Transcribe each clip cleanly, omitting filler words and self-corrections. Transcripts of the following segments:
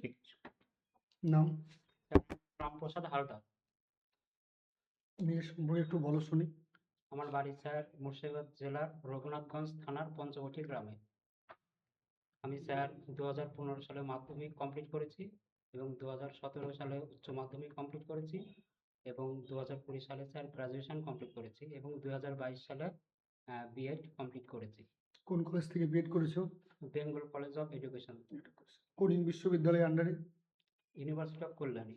ঠিক আছে। নাম? রামপ্রসাদ হালদার। নিজের সম্পর্কে একটু বলো শুনি। আমার বাড়ি স্যার মুর্শিদাবাদ জেলার রঘুনাথগঞ্জ থানার পঞ্চবটি গ্রামে। আমি স্যার 2015 সালে মাধ্যমিক কমপ্লিট করেছি এবং 2017 সালে উচ্চ মাধ্যমিক কমপ্লিট করেছি এবং 2020 সালে স্যার গ্রাজুয়েশন কমপ্লিট করেছি এবং 2022 সালে বিএড কমপ্লিট করেছি কোন কলেজ থেকে বিএড করেছো? বেঙ্গল কলেজ অফ এডুকেশন, কোন বিশ্ববিদ্যালয়ের আন্ডারে? University of Kalyani.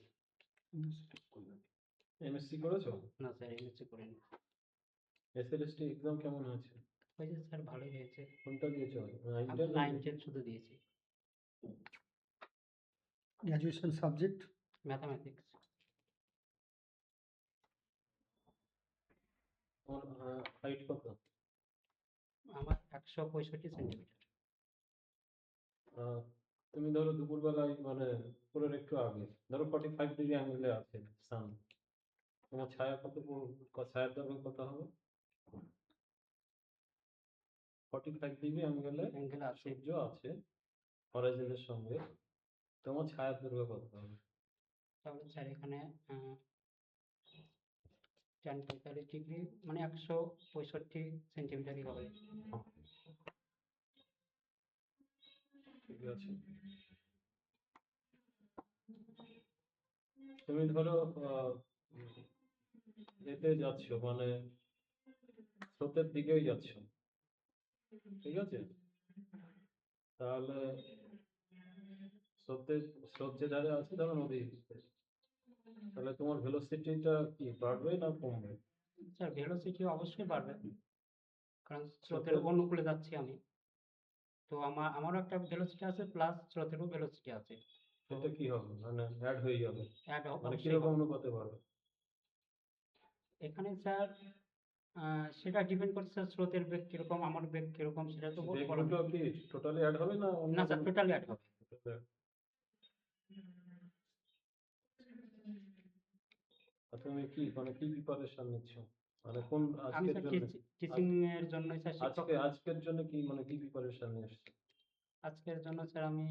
এমএসসি করেছো? না স্যার, এমএসসি করিনি। এসএলএসটি এক্সাম কেমন হয়েছে? হয়েছে স্যার, ভালোই হয়েছে। কোনটা দিয়েছো? আমি 9-10 শুধু দিয়েছি। Graduation subject? ম্যাথামেটিক্স। তোমার হাইট কত? আমার 165 সেন্টিমিটার। তুমি ধরো দুপুরবেলায় মানে পুরোর একটু আগে ধরো 45 ডিগ্রি অ্যাঙ্গেলে আছে সান, তোমার ছায়া কত, ছায়ার দৈর্ঘ্য কত হবে? 45 ডিগ্রি অ্যাঙ্গেলে অ্যাঙ্গেল আছে। সূর্য আছে হরাইজনের সঙ্গে, তোমার ছায়ার দৈর্ঘ্য কত হবে? তাহলে স্যার এখানে 45 ডিগ্রি মানে 165 সেন্টিমিটারই হবে। ঠিক আছে। তুমি ধরো যেতে যাচ্ছ মানে স্রোতের দিকেই যাচ্ছ, ঠিক আছে? তাহলে স্রোত যে ধারে আছে ধরো নদী, তাহলে তোমার ভেলোসিটিটা কি বাড়বে না কমবে? স্যার ভেলোসিটি অবশ্যই বাড়বে, কারণ স্রোতের স্রোতের অনুকূলে যাচ্ছি আমি। তো আমারও একটা ভেলোসিটি আছে প্লাস স্রোতেরও ভেলোসিটি আছে। তো এটা কি হবে মানে অ্যাড হয়ে যাবে, অ্যাড মানে অবশ্যই কিরকম হবে। অনুপাতে বাড়বে? এখানে স্যার সেটা ডিপেন্ড করছে স্যার, স্রোতের বেগ কিরকম, আমার বেগ কিরকম, সেটা তো বেগ বলা দুটো যায় কি টোটালি অ্যাড হবে না অন্য না স্যার, কোনো? টোটালি অ্যাড হবে। আর তুমি কি মানে কি প্রিপারেশন নিচ্ছ মানে কোন আমি আজকের স্যার জন্য? টিচিং এর জন্য স্যার, শিক্ষক। আজকের জন্য কি মানে কি প্রিপারেশন নিয়ে এসছো? আজকের জন্য স্যার আমি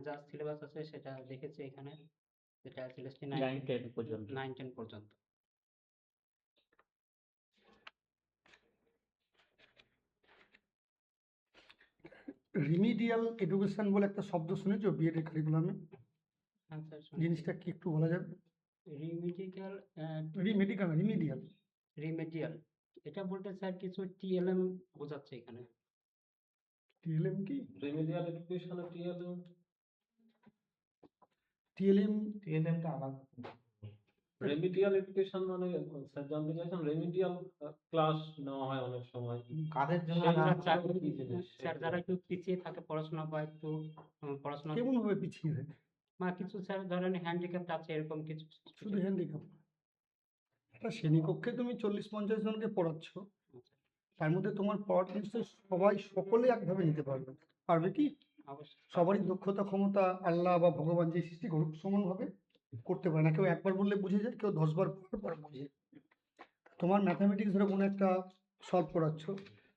যা সিলেবাস আছে সেটা দেখেছি এখানে, যেটা সিলেবাসটি 9-10 পর্যন্ত। 9-10 পর্যন্ত। রিমিডিয়াল এডুকেশন বলে একটা শব্দ শুনেছো বিএড এর কারিকুলামে? হ্যাঁ স্যার, শুনেছি। জিনিসটা কি একটু বলা যাবে? রিমিডিয়াল। রিমেডিকাল না রিমিডিয়াল? রিমেডিয়াল এটা বলতে স্যার কিছু টিএলএম বোঝাচ্ছে এখানে। টিএলএম কি? Remedial education TLM? টিএলএম টিএলএমটা আলাদা। রেমিডিয়াল এডুকেশন মানে স্যার জানতে চাইছেন রেমিডিয়াল ক্লাস নেওয়া হয় অনেক সময়, কাদের জন্য স্যার, না? কি জিনিস স্যার যারা একটু পিছিয়ে থাকে পড়াশোনা বা একটু পড়াশোনা, কেমন ভাবে পিছিয়ে থাকে? বা কিছু স্যার ধরেন হ্যান্ডিক্যাপ্ট আছে, এরকম কিছু। শুধু হ্যান্ডিক্যাপ? একটা শ্রেণীকক্ষে তুমি 40-50 জনকে পড়াচ্ছ, তার মধ্যে তোমার পড়াটা নিশ্চয়ই সকলে একভাবে নিতে পারবে না। পারবে কি? অবশ্যই। সবারই দক্ষতা ক্ষমতা আল্লাহ বা ভগবান যে সৃষ্টি করুক সমানভাবে করতে পারে না। কেউ একবার বললে বুঝে যায়, কেউ 10বার পর বুঝে। তোমার ম্যাথামেটিক্স ধরে কোনো একটা সলভ করাচ্ছ,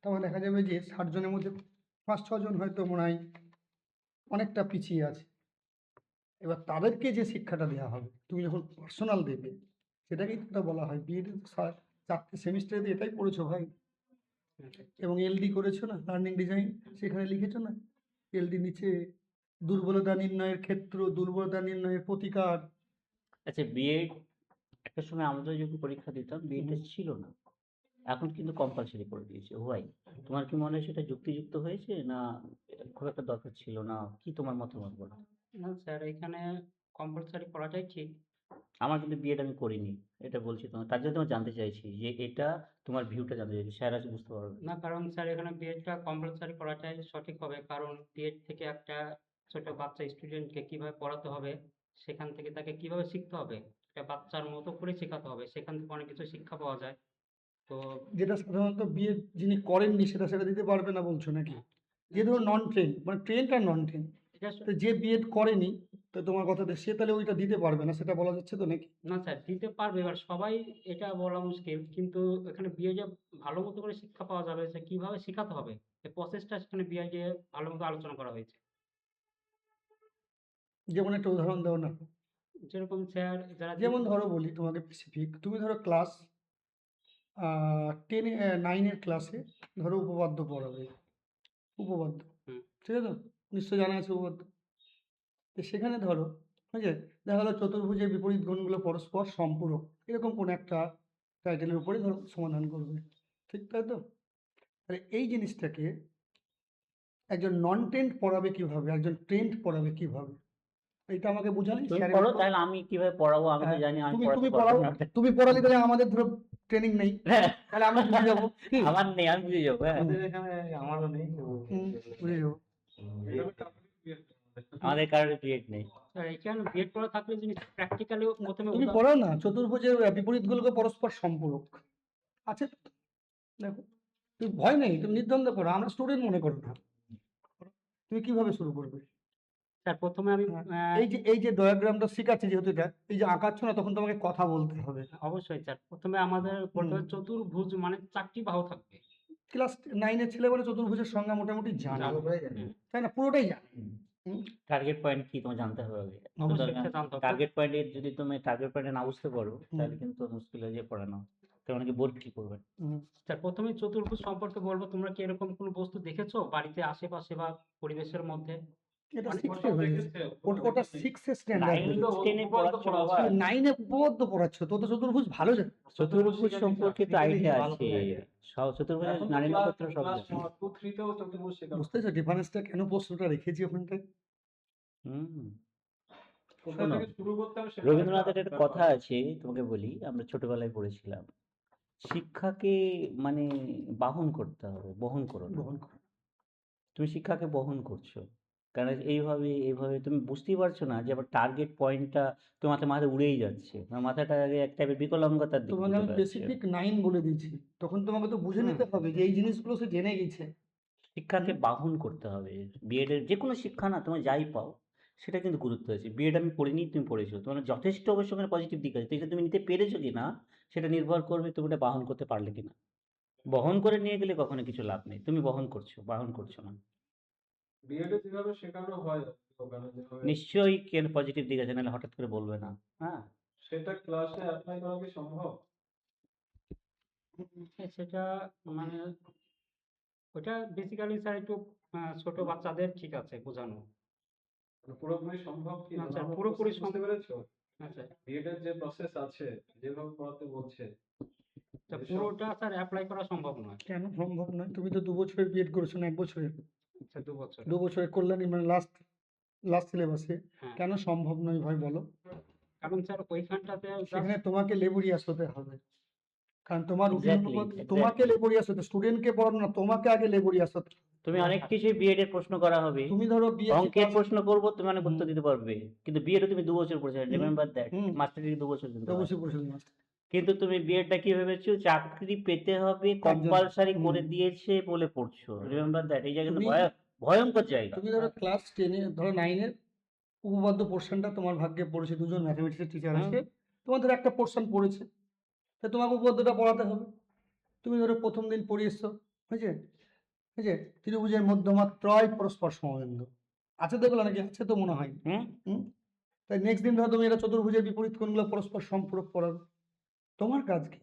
তখন দেখা যাবে যে 60 জনের মধ্যে 5-6 জন হয়তো মনে হয় অনেকটা পিছিয়ে আছে। এবার তাদেরকে যে শিক্ষাটা দেওয়া হবে তুমি যখন পার্সোনাল দেবে, সেটাকেই তো বলা হয় বিএড। 4টে সেমিস্টারে এটাই পড়েছো ভাই। এবং এলডি করেছো না, লার্নিং ডিজাইন, সেখানে লিখেছো না এলডি নিচে দুর্বলতা নির্ণয়ের ক্ষেত্র, দুর্বলতা নির্ণয়ের প্রতিকার। আচ্ছা, বিএড একটা সময় আমরা যখন পরীক্ষা দিতাম বিএডটা ছিল না, এখন কিন্তু কম্পালসারি করে দিয়েছে। হোয়াই? তোমার কি মনে হয় সেটা যুক্তিযুক্ত হয়েছে না খুব একটা দরকার ছিল না? কি তোমার মতামত বলো? না স্যার, এখানে কম্পালসারি করাটাই ঠিক। আমার কিন্তু বিএড আমি করিনি, এটা বলছি তোমার, তার জন্য আমি জানতে চাইছি যে এটা তোমার ভিউটা জানতে চাইছি, স্যার আজ বুঝতে পারবে। না, কারণ স্যার এখানে বিএডটা কম্পালসারি করাটাই সঠিক হবে, কারণ বিএড থেকে একটা ছোট বাচ্চা স্টুডেন্টকে কিভাবে পড়াতে হবে, সেখান থেকে তাকে কিভাবে শিখতে হবে, একটা বাচ্চার মতো করে শেখাতে হবে, সেখান থেকে অনেক কিছু শিক্ষা পাওয়া যায়। তো যেটা সাধারণত বিএড যিনি করেননি সেটা দিতে পারবে না বলছো নাকি? যে ধরো নন ট্রেন, মানে ট্রেন আর নন ট্রেন, এটা তো যে বিএড করেনি, তো তোমার কথাতে সে তাহলে ওইটা দিতে পারবে না, সেটা বলা যাচ্ছে তো নাকি? না স্যার, দিতে পারবে, এবার সবাই এটা বলা মুশকিল, কিন্তু এখানে বিএডে ভালো মতো করে শিক্ষা পাওয়া যাবে যে কিভাবে শেখাতে হবে, এই প্রসেসটা সেখানে বিএডে ভালো মতো আলোচনা করা হয়েছে। যেমন একটা উদাহরণ দাও না। যেরকম স্যার যারা যেমন ধরো বলি তোমাকে স্পেসিফিক, তুমি ধরো ক্লাস 9-এর ক্লাসে ধরো উপপাদ্য পড়াবে, উপপাদ্য, হুম। ঠিক আছে তো? নিশ্চয় জানা আছে উপপাদ্য। তো সেখানে ধরো, ঠিক আছে, দেখা গেলো চতুর্ভুজের বিপরীত কোণগুলো পরস্পর সম্পূরক, এরকম কোন একটা টাইটেলের উপরে ধরো সমাধান করবে, ঠিক তাই তো? তাহলে এই জিনিসটাকে একজন নন ট্রেন্ড পড়াবে কিভাবে, একজন ট্রেন্ড পড়াবে কিভাবে, এটা আমাকে বুঝালে তুমি স্যারের পড়ো, উপর। তাহলে আমি কিভাবে পড়াবো? আমি তো হ্যাঁ, জানি আমি তুমি পড়াতে তুমি পারবো পড়াও, না। তুমি পড়ালে তাহলে আমাদের ধরো ট্রেনিং নেই, তাহলে আমরা বুঝে যাবো কি? আমার নেই, আমি বুঝে যাবো। হ্যাঁ, হুম, এখানে আমারও নেই। বুঝে যাবো। আমাদের কারোর পিরিয়ড নেই। স্যার এখানে বিএড করা থাকলে জিনিস প্র্যাকটিক্যালিও প্রথমে তুমি পড়াও না চতুর্ভুজের বিপরীতগুলোকে পরস্পর সম্পূরক আছে তো? দেখো, তুমি ভয় নেই, তুমি নির্দ্বন্দ্বে পড়ো, আমরা স্টুডেন্ট মনে করো না। তুমি কিভাবে শুরু করবে? স্যার প্রথমে আমি হ্যাঁ, এই যে ডায়াগ্রামটা শেখাচ্ছি, যেহেতু এটা এই যে আঁকাচ্ছ না, তখন তোমাকে কথা বলতে হবে। অবশ্যই স্যার প্রথমে আমাদের বলতে হবে চতুর্ভুজ মানে 4টি বাহু থাকবে। ক্লাস 9-এর ছেলেবেলা চতুর্ভুজের সংজ্ঞা মোটামুটি জানে, তাই না? পুরোটাই জানে। হুম, টার্গেট পয়েন্ট কি তোমার জানতে হবে আগে। অবশ্যই সুতরাং এটা জানতে হবে। টার্গেট পয়েন্টে যদি তুমি টার্গেট পয়েন্টে না বুঝতে পারো, তাহলে কিন্তু মুশকিল হয়ে যায় পড়ানো। তো অনেকে বোর্ড কি করবে? হুম। স্যার প্রথমে চতুর্ভুজ সম্পর্কে বলবো, তোমরা কি এরকম কোনো বস্তু দেখেছো বাড়িতে আশেপাশে বা পরিবেশের মধ্যে? এটা মানে 6-এ হয়ে গেছে। ওটা 6-এর স্ট্যান্ডার্ড। 9-10-এ পড়াচ্ছ বাবা। 9-এ উপপাদ্য পড়াচ্ছ, তো তো চতুর্ভুজ ভালো জানো। চতুর্ভুজ সম্পর্কে তো আইডিয়া ভালো আছে। করে idea। সব চতুর্ভুজের নারীনক্ষত্র সব জানি। বুঝতেছো ডিফারেন্সটা, কেন প্রশ্নটা রেখেছি ওখানটায়? হুম। কোথা শোনো, থেকে শুরু করতে হবে সেটা রবীন্দ্রনাথের একটা ব্যাপার। কথা আছে, তোমাকে বলি, আমরা ছোটবেলায় পড়েছিলাম। শিক্ষাকে মানে বাহন করতে হবে, বহন করো না। বহন করো। তুমি শিক্ষাকে বহন করছো। কারণ এইভাবে তুমি বুঝতেই পারছো না যে আবার টার্গেট পয়েন্টটা তোমার মাথায় উড়েই যাচ্ছে। তোমার মাথাটা আগে এক টাইপের বিকলাঙ্গতার দিকে তোমাকে আমি চলে যাচ্ছে। স্পেসিফিক 9 বলে দিয়েছি, তখন তোমাকে তো বুঝে হুম। নিতে হবে যে এই জিনিসগুলো সে জেনে গেছে। শিক্ষাকে বাহন করতে হবে। বিএড এর যে কোনো শিক্ষা না, তুমি যাই পাও সেটা কিন্তু গুরুত্ব আছে। বিএড আমি পড়িনি, তুমি পড়েছো, তোমার যথেষ্ট অবশ্য ওখানে পজিটিভ দিক আছে। তো এটা তুমি নিতে পেরেছো কিনা সেটা নির্ভর করবে তুমি এটা বাহন করতে পারলে কিনা। বহন করে নিয়ে গেলে কখনো কিছু লাভ নেই। তুমি বহন করছো, বাহন করছো না। বিএডে যেভাবে শেখানো হয় ওখানে যেভাবে, নিশ্চয়ই কেন পজিটিভ দিক আছে, নাহলে হঠাৎ করে বলবে না। হ্যাঁ, সেটা ক্লাসে অ্যাপ্লাই করা কি সম্ভব? সেটা মানে ওটা বেসিক্যালি স্যার একটু ছোট বাচ্চাদের ঠিক আছে বোঝানো। মানে পুরোপুরি সম্ভব কি? না মানে স্যার আমার পুরোপুরি process বুঝতে পেরেছো? আচ্ছা বিএড এর যে প্রসেস আছে, যেভাবে পড়াতে বলছে, তা যেসব- পুরোটা স্যার অ্যাপ্লাই করা সম্ভব নয়। কেন সম্ভব নয়? তুমি তো 2 বছরের বিএড করেছো না 1 বছরের? আচ্ছা 2 বছর। 2 বছরের কল্যাণী মানে লাস্ট লাস্ট সিলেবাসে। হ্যাঁ কেন সম্ভব নয় ভাই বলো? কারণ স্যার ওইখানটাতে সেখানে তোমাকে লেবরিয়াস হতে হবে, কারণ তোমার এক্স্যাক্টলি, তোমাকে এক্স্যাক্টলি। লেবরিয়াস হতে, স্টুডেন্টকে পড়ানো না, তোমাকে আগে লেবরিয়াস হতে হবে। তুমি অনেক কিছুই বিএড এর প্রশ্ন করা হবে, তুমি ধরো বিএসসি অঙ্কের প্রশ্ন করবো, তুমি অনেক উত্তর হুম। দিতে পারবে। কিন্তু বিএড তুমি 2 বছর পড়েছো, remember that. Hmm. Master degree 2 বছর কিন্তু হয়। অবশ্যই পরিষদ মাস্টার। কিন্তু তুমি বিএডটা কি ভেবেছো, চাকরি পেতে হবে তার জন্য। কম্পালসারি হুম। করে দিয়েছে বলে পড়ছো। Remember that. এই জায়গাটা তুমি ভয়ঙ্কর জায়গা। তুমি ধরো ক্লাস 10-এ ধরো 9-এর উপপাদ্য পোর্শনটা তোমার ভাগ্যে পড়েছে, দুজন ম্যাথমেটিক্সের টিচার আছে, তোমার ধরো একটা পোর্শন পড়েছে, তা তোমাকে উপপাদ্যটা পড়াতে হবে। তুমি ধরো প্রথম দিন পড়িয়েছো, হয়েছে, হয়েছে, ত্রিভুজের মধ্যমা ত্রয় পরস্পর সমবিন্দু আছে, দেখলো নাকি? আছে তো মনে হয়। হুম। হুম। তাই নেক্সট দিন ধরো তুমি এটা চতুর্ভুজের বিপরীত কোণগুলো পরস্পর সম্পূরক পড়াবে। তোমার কাজ কি?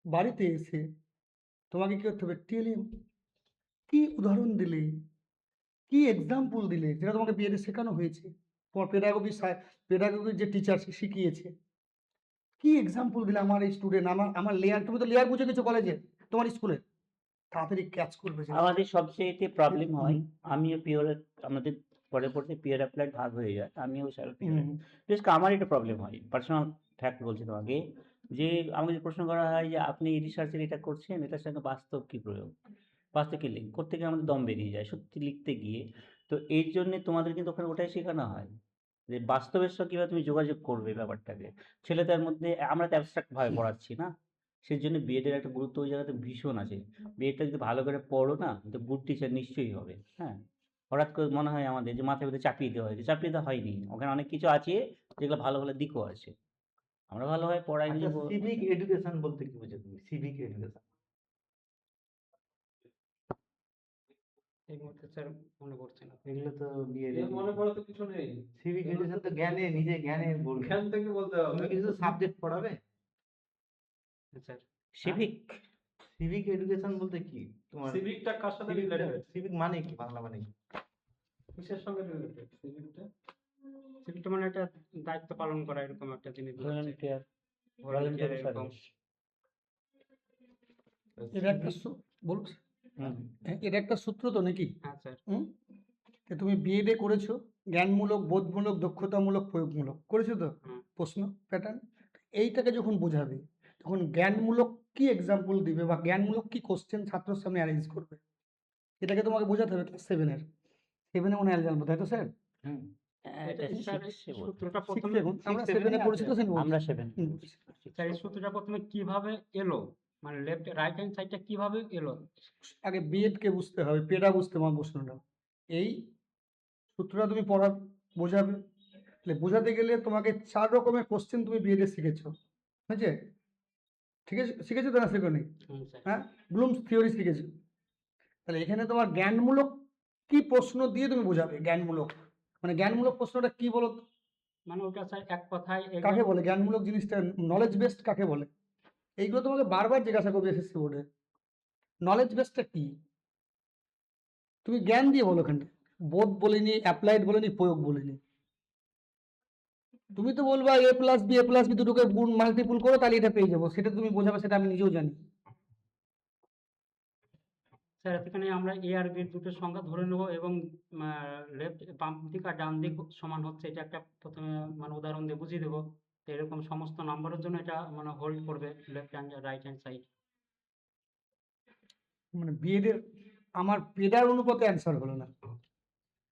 বাড়িতে এসে তোমাকে কি করতে হবে? কি উদাহরণ দিলে, কি এক্সাম্পল দিলে, যেটা তোমাকে বিএডে শেখানো হয়েছে, তোমার পেডাগোগির যে টিচার শিখিয়েছে, কি এক্সাম্পল দিলে আমার এই স্টুডেন্ট, আমার লেয়ার, তুমি তো লেয়ার বুঝে গেছো কলেজে, তোমার স্কুলে তাড়াতাড়ি ক্যাচ করবে জিনিসটা। আমাদের সবচেয়ে প্রবলেম হয়, হুম। আমিও পিওর, আমাদের পরে পড়তে পিওর অ্যাপ্লাইড ভাগ হয়ে যায়, আমিও স্যার পিওর। হুম। বেশ আমার এটা প্রবলেম হয়, পার্সোনাল ফ্যাক্ট বলছি তোমাকে, যে আমাকে যে প্রশ্ন করা হয় যে আপনি রিসার্চের এটা করছেন, এটার সঙ্গে বাস্তব কি প্রয়োগ, বাস্তব কি লিঙ্ক করতে গিয়ে আমাদের দম বেরিয়ে যায় সত্যি লিখতে গিয়ে। তো এর জন্য তোমাদের কিন্তু ওখানে ওটাই শেখানো হয় যে বাস্তবের সঙ্গে কীভাবে তুমি যোগাযোগ করবে ব্যাপারটাকে। ছেলেদের মধ্যে আমরা তো অ্যাবস্ট্রাক্ট ভাবে পড়াচ্ছি না, সেই জন্য বিএডের একটা গুরুত্ব ওই জায়গাতে ভীষণ আছে। বিএডটা যদি ভালো করে পড়ো না, তো গুড টিচার নিশ্চয়ই হবে। হ্যাঁ, হঠাৎ করে মনে হয় আমাদের যে মাথার ভিতরে চাপিয়ে দেওয়া হয়েছে, চাপিয়ে দেওয়া হয়নি। ওখানে অনেক কিছু আছে যেগুলো ভালো ভালো দিকও আছে। আমরা ভালোভাবে পড়াই আচ্ছা, নিয়ে সিভিক এডুকেশন বলতে কি বুঝো তুমি? সিভিক এডুকেশন এই মুহূর্তে স্যার মনে পড়ছে না। এগুলো তো বিয়ে এর মনে পড়ে তো কিছু নেই, সিভিক এডুকেশন তো জ্ঞানে নিজে জ্ঞানে বলবে। এখান থেকে বলতে হবে। তুমি কিছু সাবজেক্ট পড়াবে? স্যার সিভিক সিভিক এডুকেশন বলতে কি তোমার? সিভিকটা কার সাথে রিলেটেড? সিভিক মানে কি, বাংলা মানে কি? কিসের সঙ্গে রিলেটেড সিভিকটা? সিভিকটা মানে একটা দায়িত্ব পালন করা এরকম একটা জিনিস বোঝাচ্ছে। ভলেন্টিয়ার ভলান্টিয়ার এরকম। এটা একটা বলুন এটা একটা সূত্র তো নাকি? হ্যাঁ স্যার। যে তুমি বিএডে করেছো, জ্ঞানমূলক, বোধমূলক, দক্ষতামূলক, প্রয়োগমূলক করেছো তো হুম। প্রশ্ন প্যাটার্ন। এইটাকে যখন বোঝাবে তখন জ্ঞানমূলক কি এক্সাম্পল দিবে বা জ্ঞানমূলক কি কোশ্চেন ছাত্রের সামনে অ্যারেঞ্জ করবে, এটাকে তোমাকে বোঝাতে হবে। ক্লাস সেভেনের মনে হয় জানবো, তাই তো স্যার? এটা স্যার এই সূত্রটা সিক্স প্রথমে সেভেন আমরা 6, 7 সেভেনে পড়েছি তো সেভেন আমরা 7 স্যার এই সূত্রটা প্রথমে কিভাবে এলো, মানে লেফট রাইট হ্যান্ড সাইডটা কিভাবে এলো। আগে বিএড কে বুঝতে হবে, পেডা বুঝতে হবে প্রশ্নটা। এই সূত্রটা তুমি পড়া বোঝাবে, তাহলে বোঝাতে গেলে তোমাকে 4 রকমের কোশ্চেন তুমি বিএড এ শিখেছো, হয়েছে? ঠিক আছে, শিখেছো তো না শেখোনি? স্যার হ্যাঁ, ব্লুমস থিওরি শিখেছো। তাহলে এখানে তোমার জ্ঞানমূলক কি প্রশ্ন দিয়ে তুমি বোঝাবে। জ্ঞানমূলক মানে জ্ঞানমূলক প্রশ্নটা কি বলো তো? মানে ওটা স্যার এক কথায় কাকে বলে জ্ঞানমূলক জিনিসটা? নলেজ বেসড কাকে বলে? এইগুলো তোমাকে বারবার জিজ্ঞাসা করবে এসএসসি বোর্ডে। নলেজ বেসডটা কি? তুমি জ্ঞান দিয়ে বলো। ওখানে বোধ বলিনি, অ্যাপ্লাইড বলিনি, প্রয়োগ বলিনি। তুমি তো বলবা এ প্লাস বি দুটোকে গুণ মাল্টিপুল করো তাহলে এটা পেয়ে যাবো, সেটা তুমি বোঝাবে, সেটা আমি নিজেও জানি। স্যার এখানে আমরা এ আর বি দুটোর সংখ্যা ধরে নেব এবং লেফট বাম দিক আর ডান দিক সমান হচ্ছে, এটা একটা প্রথমে মানে উদাহরণ দিয়ে বুঝিয়ে দেবো। তো এরকম সমস্ত নাম্বারের জন্য এটা মানে হোল্ড করবে left hand right hand side. মানে বিএড এর আমার পেডার অনুপাতে অ্যান্সার হলো না,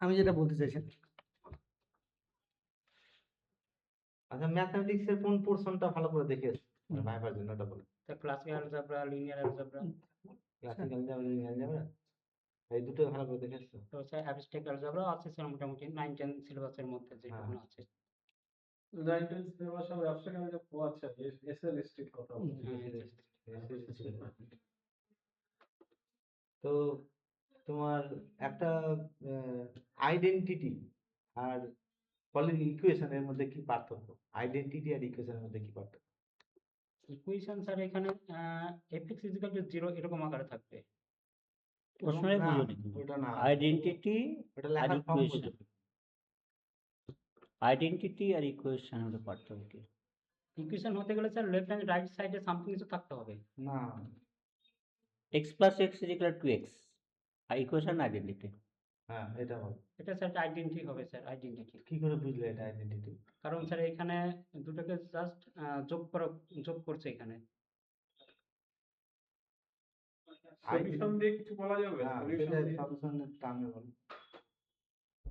আমি যেটা বলতে চাইছি। আচ্ছা, ম্যাথমেটিক্স এর কোন পোরশনটা ভালো করে দেখে ভাইবার জন্য ওটা বলো। তা classical algebra, linear algebra, classical যাবে, লিনিয়ার যাবে, এই দুটো ভালো করে দেখে এসছো? তো স্যার অ্যাবস্ট্রাক্ট অ্যালজেব্রা আছে স্যার মোটামুটি 9-10 সিলেবাসের মধ্যে যেগুলো আছে। রাইটেন সিলেবাস সব ব্যবসা কেন যে আচ্ছা এস এর স্ট্রিক্ট কথা তো তোমার একটা আইডেন্টিটি আর ইকুয়েশনের মধ্যে কি পার্থক্য? আইডেন্টিটি আর ইকুয়েশনের মধ্যে কি পার্থক্য? ইকুয়েশন স্যার এখানে fx ইকুয়াল টু 0 এরকম আকারে থাকবে। প্রশ্নই না, বুঝুনি। ওটা না, আইডেন্টিটি ওটা আর লেখার ফর্ম ইকুয়েশন, আইডেন্টিটি আর ইকুয়েশন এর পার্থক্য কি? ইকুয়েশন হতে গেলে স্যার লেফট হ্যান্ড রাইট সাইডে সামথিং কিছু থাকতে হবে। না, x plus x is equal to x, আর ইকুয়েশন আইডেন্টিটি। হ্যাঁ এটা বলো। এটা স্যার আইডেন্টিটি হবে স্যার, আইডেন্টিটি। কি করে বুঝলে এটা আইডেন্টিটি? কারণ স্যার এখানে দুটোকে জাস্ট যোগ করছে এখানে। সলিউশন দিয়ে কিছু বলা যাবে? হ্যাঁ, সলিউশন সেটা দিয়ে সলিউশনের টার্মে বলো।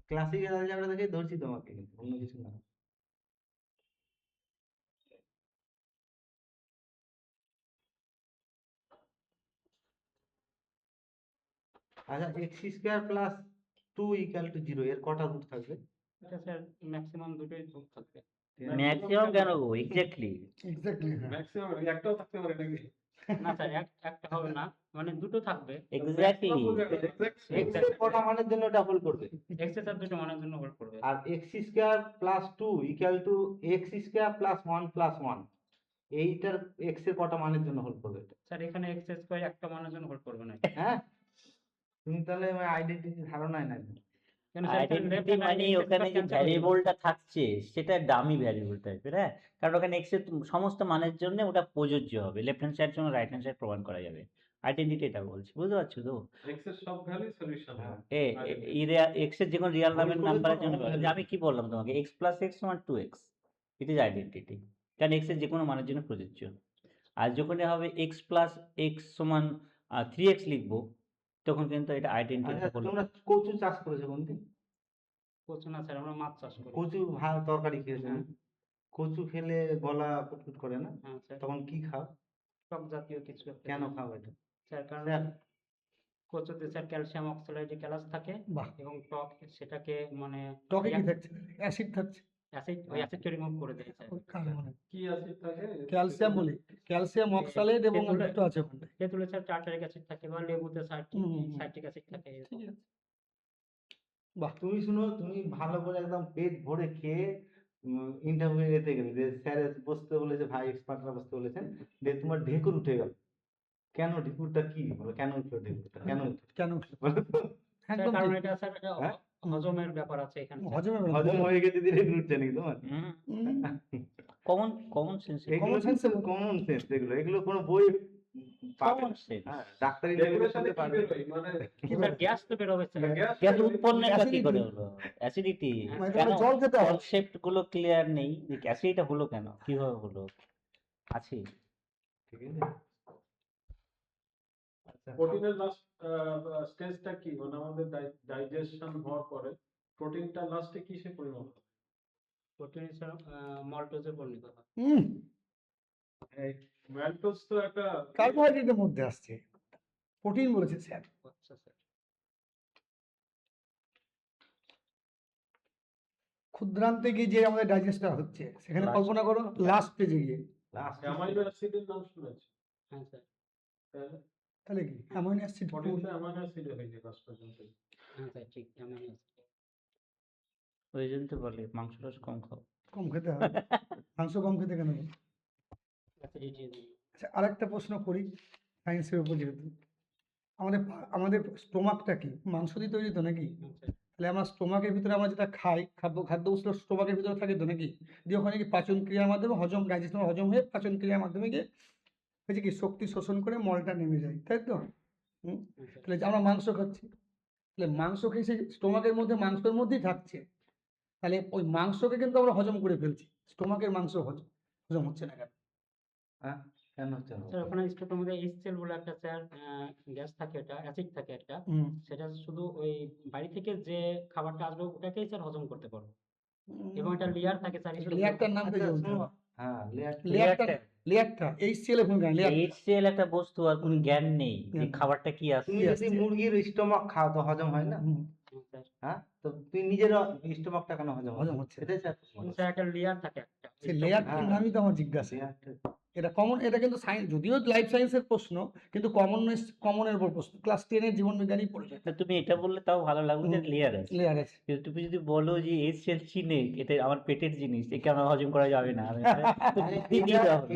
ক্লাসিক্যাল অ্যালজেব্রা থেকে ধরছি তোমাকে, কিন্তু অন্য কিছু না। আচ্ছা, x square plus 2 equal two 0 এর কটা রুট থাকবে? এটা স্যার ম্যাক্সিমাম দুটোই রুট থাকবে। ম্যাক্সিমাম কেন গো? Exactly exactly. ম্যাক্সিমাম একটাও থাকতে পারে নাকি? না স্যার একটা হবে না, মানে দুটো থাকবে। এক্স্যাক্টলি এক্স এর কটা মানের জন্য এটা হোল্ড করবে? এক্স এর স্যার দুটো মানের জন্য হোল্ড করবে। আর X square plus 2 equal to X square plus 1 plus 1, এইটার এক্স এর কটা মানের জন্য হোল্ড করবে এটা? স্যার এখানে এক্স স্কয়ার একটা মানের জন্য হোল্ড করবে না। হ্যাঁ, তুমি তাহলে আইডেন্টিটি ধারণাই নাই। কেন স্যার এখানে আইডেন্টিটি মানে ওখানে যে ভ্যারিয়েবলটা থাকছে সেটা ডামি ভ্যারিয়েবল টাইপের, হ্যাঁ, কারণ ওখানে এক্স এর সমস্ত মানের জন্য ওটা প্রযোজ্য হবে, লেফট হ্যান্ড সাইড জন্য রাইট হ্যান্ড সাইড প্রমাণ করা যাবে। আইডেন্টিটি এটা বলছি, বুঝতে পারছো তো? এক্স এর সব ভ্যালু সলিউশন হ্যাঁ। এক্স এর যে কোনো রিয়েল নামের করে নাম্বারের তো জন্য value। যে আমি কি বললাম তোমাকে, এক্স প্লাস এক্স সমান 2x, ইট ইজ আইডেন্টিটি, কারণ এক্স এর যে কোনো মানের জন্য প্রযোজ্য। আর যখন হবে এক্স প্লাস এক্স সমান 3x লিখবো, তখন কিন্তু এটা আইডেন্টিটি আচ্ছা, হলো। তোমরা কচু চাষ করেছো কোনদিন? কচু না স্যার, আমরা মাছ চাষ করি। কচু ভাত তরকারি খেয়েছো? হ্যাঁ। কচু খেলে গলা কুটকুট করে না? হ্যাঁ স্যার, তখন কি খাও? টক জাতীয় কিছু একটা কেন দিই। খাও এটা? স্যার কারণ স্যার, কচুতে স্যার ক্যালসিয়াম অক্সালেটে ক্যালাস থাকে বাহ, এবং টক সেটাকে মানে টকে কি থাকছে? অ্যাসিড থাকছে। ওই অ্যাসিডকে রিমুভ করে দেয় স্যার। কি আছে থাকে? ক্যালসিয়াম বলি, ক্যালসিয়াম অক্সালেট এবং তেঁতুলে- দুটো আছে ওখানে। তেঁতুলে স্যার টার্টারিক অ্যাসিড থাকে বা লেবুতে হুম, হুম, হুম। সাইট্রিক অ্যাসিড থাকে। ঠিক আছে। বাহ। তুমি শুনো, তুমি ভালো করে একদম পেট ভরে খেয়ে ইন্টারভিউ এতে গেলে, যে স্যার বসতে বলেছে, ভাই এক্সপার্টরা বসতে বলেছেন, যে তোমার ঢেকুর উঠে গেল। কেন ঢেকুরটা কি, বলো কেন উঠলো ঢেকুরটা, কেন উঠলো? কেন? বলো তো। স্যার একদম কারণ ঠিক। এটা স্যার এটা হ্যাঁ? হজমের ব্যাপার আছে এখানে স্যার। হজমের ব্যাপার। হজম হয়ে গেছে দিলে ঢেকুর উঠছে নাকি তোমার? কমন কমন সেন্স, এগুলো Common sense কিন্তু এ বলো। কমন সেন্স, এগুলো কোনো বই পাবে কমন না। সেন্স। হ্যাঁ, ডাক্তারি লেবুর লেভেলে সাথে শুনতে কি পারবে। বেরোয়? মানে কি স্যার বলে? গ্যাস তো বের হবে স্যার। গ্যাস উৎপন্নটা কি Acidity। করে হলো? অ্যাসিডিটি। মানে কেন? তোমাকে জল খেতে হবে। কনসেপ্ট গুলো ক্লিয়ার নেই যে অ্যাসিডিটা হলো কেন, কিভাবে হলো, আছে। ঠিক আছে। আচ্ছা, প্রোটিনের লাস্ট স্টেজটা কি? মানে আমাদের ডাইজেশন হওয়ার পরে প্রোটিনটা লাস্টে কিসে পরিণত হয়? প্রোটিন স্যার মল্টোজে পরিণত হয়। ম্যালটোজ তো একটা কার্বোহাইড্রেটের মধ্যে আসছে, প্রোটিন বলেছে স্যার। আচ্ছা স্যার। ক্ষুদ্রান্তে গিয়ে যে আমাদের ডাইজেস্টটা হচ্ছে, সেখানে Last- কল্পনা করো লাস্ট পেজে গিয়ে, লাস্ট অ্যামাইনো অ্যাসিডের নাম শুনেছি। হ্যাঁ স্যার। তাহলে তাহলে কি অ্যামাইনো অ্যাসিড প্রোটিনটা অ্যামাইনো অ্যাসিডে হয়ে যায় লাস্ট পর্যন্ত। হ্যাঁ স্যার ঠিক এমনই আছে। ওই জন্য তো বলে মাংস টাংস কম খাও। কম খেতে হবে। মাংস কম খেতে কেন হবে? অ্যাসিডিটি। আচ্ছা, আরেকটা প্রশ্ন করি সায়েন্সের উপর যেহেতু, আমাদের স্টোমাকটা কি মাংস দিয়ে তৈরি তো নাকি? তাহলে আমার স্টোমাকের ভিতরে আমরা যেটা খাই, খাদ্যবস্তু স্টোমাকের ভিতরে থাকে তো নাকি? দিয়ে ওখানে কি পাচন ক্রিয়ার মাধ্যমে ডাইজেশন হজম হয়ে পাচন ক্রিয়ার মাধ্যমে গিয়ে হয়েছে কি শক্তি শোষণ করে মলটা নেমে যায়, তাই তো? তাহলে যে আমরা মাংস খাচ্ছি, তাহলে মাংস খেয়ে সেই স্টোমাকের মধ্যে মাংসের মধ্যেই থাকছে, তাহলে ওই মাংসকে কিন্তু আমরা হজম করে ফেলছি, স্টোমাকের মাংস হজম হচ্ছে না কেন? হ্যাঁ, কেন হচ্ছে না? স্যার ওখানে স্টোকের মধ্যে HCl বলে একটা স্যার গ্যাস থাকে, এটা অ্যাসিড থাকে একটা, হুম, সেটা শুধু ওই বাড়ি থেকে যে খাবারটা আসবে ওটাকেই স্যার হজম করতে পারবে। এবং এটা লেয়ার থাকে স্যার স্টোকের। লেয়ারটার নাম কি আচ্ছা, বলতে শোনো, হবে? হ্যাঁ, লেয়ারটা HCl এর ভূমিকা লেয়ার। HCl একটা বস্তু, আর কোনো জ্ঞান নেই যে জ্ঞান নেই। খাবারটা কি তুমি আসছে। যদি মুরগির স্টোমাক খাও তো হজম হয় না? হ্যাঁ স্যার। হ্যাঁ, তো তুই নিজের স্টোমাকটা কেন হজম হবে? হজম হচ্ছে না। সেটাই স্যার স্যার একটা লেয়ার থাকে একটা সেই stomac। লেয়ারটার হ্যাঁ। নামই তো আমার জিজ্ঞাসা। এটা কমন, এটা কিন্তু সায়েন্স, যদিও লাইফ সায়েন্সের প্রশ্ন, কিন্তু কমনের উপর প্রশ্ন, ক্লাস 10-এর জীবন বিজ্ঞানই পড়েছে। না, তুমি এটা বললে তাও ভালো লাগবে যে লেয়ার আছে। লেয়ার আছে। কিন্তু তুমি যদি বলো যে HCl চিনে, এটা আমার পেটের জিনিস, একে আমার হজম করা যাবে না,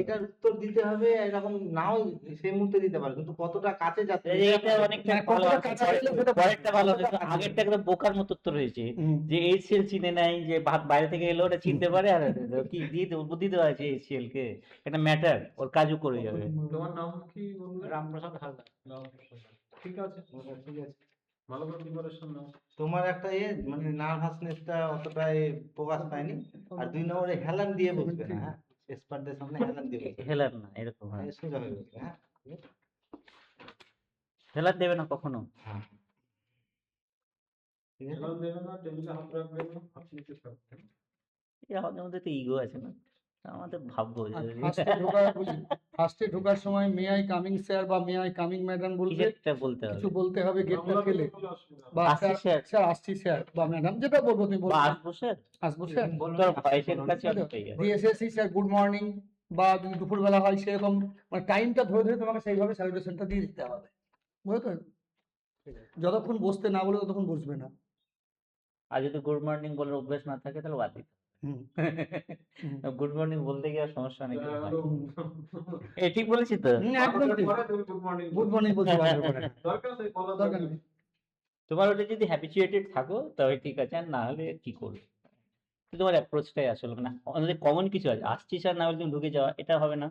এটার উত্তর দিতে হবে এরকম, নাও সেই মুহূর্তে দিতে পারো, কিন্তু কতটা কাছে যাচ্ছে এটা অনেকটা মানে ভালো কতটা আছে। কাছে গেলে সেটা পরেরটা ভালো হবে, কতটা কাছে আগেরটা একদম বোকার মতো উত্তর হয়েছে হুম। যে HCl চিনে নাই, যে ভাত বাইরে থেকে এলো ওটা চিনতে পারে, আর কি দিয়ে বুদ্ধি দেওয়া আছে HCl কে, একটা ম্যাটার, ওর কাজও করে যাবে। তোমার নাম কি বললে? রামপ্রসাদ হালদার। রামপ্রসাদ। ঠিক আছে, ঠিক আছে। ভালো করে প্রিপারেশন নাও। তোমার একটা মানে নার্ভাসনেসটা অতটা প্রকাশ পায়নি। আর 2 নম্বরে হেলান দিয়ে বসবে না, হ্যাঁ, এক্সপার্টদের সামনে হেলান দিয়ে বসবে হেলার না, এরকম হয়। সোজা হয়ে বসবে, হ্যাঁ। হেলার দেবে না কখনো। হ্যাঁ, ঠিক আছে। এলাম দেবে না, টেবিলে হাত রাখবে না, হাত নিচে থাকবে। আমাদের মধ্যে তো ইগো আছে না, আমাদের ভাববো যে ফার্স্টে ঢোকার সময় মে আই কামিং স্যার বা মে আই কামিং ম্যাডাম কিছু বলবে, একটা বলতে কিছু হবে, বলতে হবে গেটটা বাংলা ফেলে, বলে অসুবিধা নেই। বা আসছি স্যার, স্যার আসছি স্যার বা ম্যাডাম, যেটা বলবো তুমি বা বলবে, আসবো স্যার, আসবো স্যার, তোর ভয়েসের কাছে অনেকটাই আছে। দিয়ে এসেছি স্যার গুড মর্নিং, বা যদি দুপুরবেলা হয় সেরকম, মানে টাইমটা ধরে ধরে তোমাকে সেইভাবে স্যালুটেশনটা দিয়ে দিতে হবে, বুঝলো তো? যতক্ষণ বসতে না বলে ততক্ষণ বসবে না। আর যদি গুড মর্নিং বলার অভ্যাস না থাকে তাহলে বাদ দিতে হুম। গুড মর্নিং বলতে গিয়ে আর সমস্যা অনেক কিছু হয়। হ্যালো। এ ঠিক বলেছি তো? একদম ঠিক। পরে তুমি গুড মর্নিং গুড মর্নিং বলতে পারবে পরে। দরকার নেই, বলার দরকার দরকার নেই। নেই। তোমার ওটা যদি হ্যাবিচুয়েটেড থাকো তবে ঠিক আছে, আর না হলে কি করবে? তোমার অ্যাপ্রোচটাই আসলে মানে আমাদের কমন কিছু আছে, আসছি স্যার না বলে তুমি ঢুকে যাওয়া, এটা হবে না।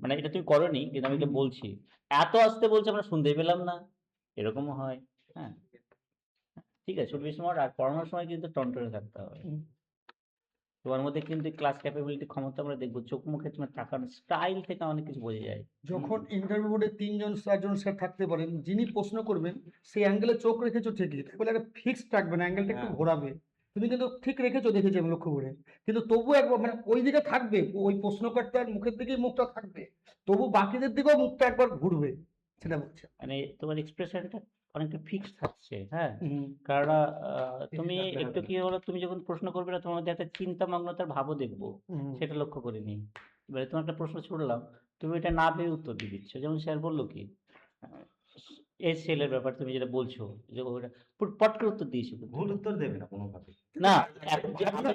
মানে এটা তুমি করোনি, কিন্তু আমি এটা বলছি, এত আসতে বলছে আমরা শুনতে পেলাম না, এরকমও হয়। হ্যাঁ, ঠিক আছে, শুড বি স্মার্ট। আর পড়ানোর সময় কিন্তু টনটনে থাকতে হবে। হুম। তোমার মধ্যে কিন্তু ক্লাস ক্যাপাবিলিটি, ক্ষমতা আমরা দেখবো, চোখ মুখে তোমার তাকানোর স্টাইল থেকে অনেক কিছু বোঝা যায়। যখন ইন্টারভিউ বোর্ডে 3-4জন স্যার থাকতে পারেন, যিনি প্রশ্ন করবেন সেই অ্যাঙ্গেলে চোখ রেখেছো ঠিকই, তাই বলে একটা ফিক্সড রাখবে না, অ্যাঙ্গেলটা একটু হ্যাঁ। ঘোরাবে, তুমি কিন্তু ঠিক রেখেছো, দেখেছি আমি লক্ষ্য করে, কিন্তু তবুও একবার মানে ওই দিকে থাকবে, ওই প্রশ্নকর্তার মুখের দিকেই মুখটা থাকবে, তবু বাকিদের দিকেও মুখটা একবার ঘুরবে, সেটা বলছে। মানে তোমার এক্সপ্রেশনটা অনেকটা ফিক্সড থাকছে, হ্যাঁ। হুম। কারণ তুমি থাকলে হবে একটু না। কি হলো, তুমি যখন প্রশ্ন করবে না তোমার মধ্যে একটা চিন্তামগ্নতার ভাবও দেখবো, হুম। সেটা লক্ষ্য করিনি। এবারে তোমার একটা প্রশ্ন ছুড়লাম, তুমি এটা না ভেবে উত্তর দিয়ে দিচ্ছ, যেমন স্যার বললো কি এসএল এর ব্যাপার তুমি যেটা বলছো, যে ওটা পট করে উত্তর দিয়েছি কিন্তু। ভুল উত্তর দেবে না কোনোভাবে। না, এখন যে আমাদের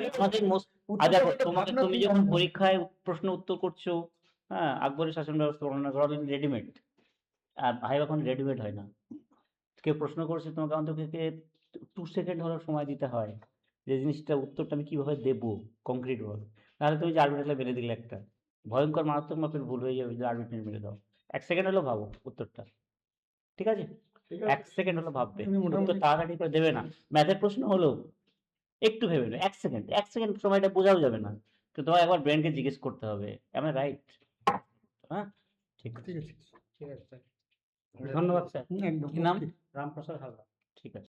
দেখো, তোমাকে তুমি যখন পরীক্ষায় প্রশ্ন উত্তর করছো, হ্যাঁ, আকবরের শাসন ব্যবস্থা বর্ণনা করা রেডিমেড, আর ভাই এখন রেডিমেড হয় না। কেউ প্রশ্ন করছে, তোমাকে অন্তত 2 সেকেন্ড হলেও সময় দিতে হয়, যে জিনিসটা উত্তরটা আমি কিভাবে দেবো কংক্রিট ভাবে। তাহলে তুমি যে আরবিট্রারি মেরে দিলে, একটা ভয়ঙ্কর মারাত্মক মাপের ভুল হয়ে যাবে, যে আরবিট্রারি মেরে দাও। 1 সেকেন্ড হলেও ভাবো উত্তরটা, ঠিক আছে? ঠিক 1 সেকেন্ড হলো ভাববে, এমনি উত্তর মোটামুটি তাড়াতাড়ি করে দেবে না। ম্যাথের প্রশ্ন হলো একটু ভেবে নেবে, 1 সেকেন্ড সময়টা বোঝাও যাবে না, তো তোমার একবার ব্রেনকে জিজ্ঞেস করতে হবে, আমি রাইট? হ্যাঁ, ঠিক আছে, ঠিক আছে, ঠিক আছে স্যার, ধন্যবাদ স্যার। একদম কি নাম? okay. রামপ্রসাদ হালদার। ঠিক আছে।